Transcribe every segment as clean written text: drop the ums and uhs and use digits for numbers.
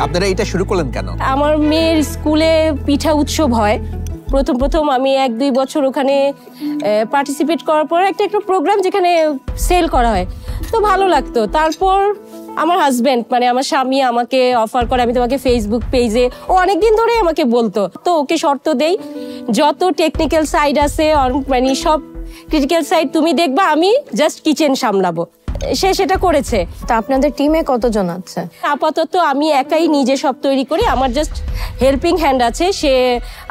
আপনারা এটা শুরু করলেন কেন? আমার মেয়ের স্কুলে পিঠা উৎসব হয়। প্রথম আমি 1-2 বছর ওখানে পার্টিসিপেট করার পর একটা প্রোগ্রাম যেখানে সেল করা হয়, তো ভালো লাগতো। তারপর আমার হাজবেন্ড মানে আমার স্বামী আমাকে অফার করে, আমি তোমাকে ফেসবুক পেজে, ও অনেকদিন ধরে আমাকে বলতো, তো ওকে শর্ত দেই যত টেকনিক্যাল সাইড আছে মানে সব ক্রিটিক্যাল সাইড তুমি দেখবা, আমি জাস্ট কিচেন সামলাবো। সে সেটা করেছে। তা আপনাদের টিমে কতজন আছে? আপাতত আমি একাই নিজে সব তৈরি করি, আমার জাস্ট হেল্পিং হ্যান্ড আছে, সে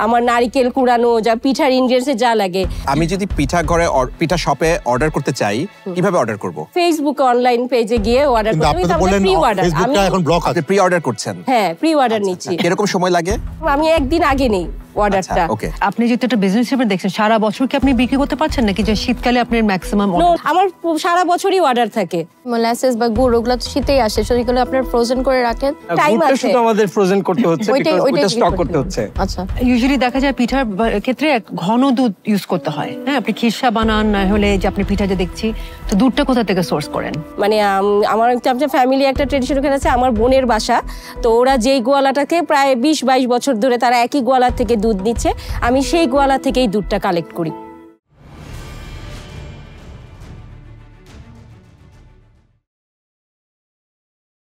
আমার নারকেল কুড়ানো, যা পিঠার ইনগ্রেডিয়েন্টস যা লাগে। আমি যদি পিঠা ঘরে পিঠা শপে অর্ডার করতে চাই, কিভাবে অর্ডার করব? ফেসবুক অনলাইন পেজে গিয়ে অর্ডার করতে হবে। তারপরে প্রি অর্ডার, আমি এখন ব্লক আছে, প্রি অর্ডার করছেন? হ্যাঁ, প্রি অর্ডার নিচ্ছি। কিরকম সময় লাগে? আমি একদিন আগে নেই অর্ডারটা। আপনি যেহেতু একটা বিজনেস হিসেবে দেখছেন, সারা বছর কি আপনি বিক্রি করতে পারছেন নাকি যে শীতকালে আপনার ম্যাক্সিমাম? আমার সারা বছরই অর্ডার থাকে। মোলাসেস বা গুড় ওগুলো তো শীতেই আসে, সেগুলো আপনারা ফ্রোজেন করে রাখেন? টাইম আছে, শুধু আমাদের ফ্রোজেন করতে হচ্ছে, ওইটা স্টক করতে হচ্ছে। আচ্ছা, ইউজুয়ালি দেখা যায় পিঠার ক্ষেত্রে ঘন দুধ ইউজ করতে হয়। হ্যাঁ, আপনি খিরসা বানান না হলে যে আপনি পিঠা যে দেখছি, তো দুধটা কোথা থেকে সোর্স করেন? মানে আমার ফ্যামিলি একটা ট্রেডিশন ওখানে আছে, আমার বোনের বাসা, তো ওরা যেই গোয়ালাটাকে প্রায় 20-22 বছর ধরে তারা একই গোয়ালা থেকে দুধ নিচ্ছে, আমি সেই গোয়ালা থেকেই দুধটা কালেক্ট করি।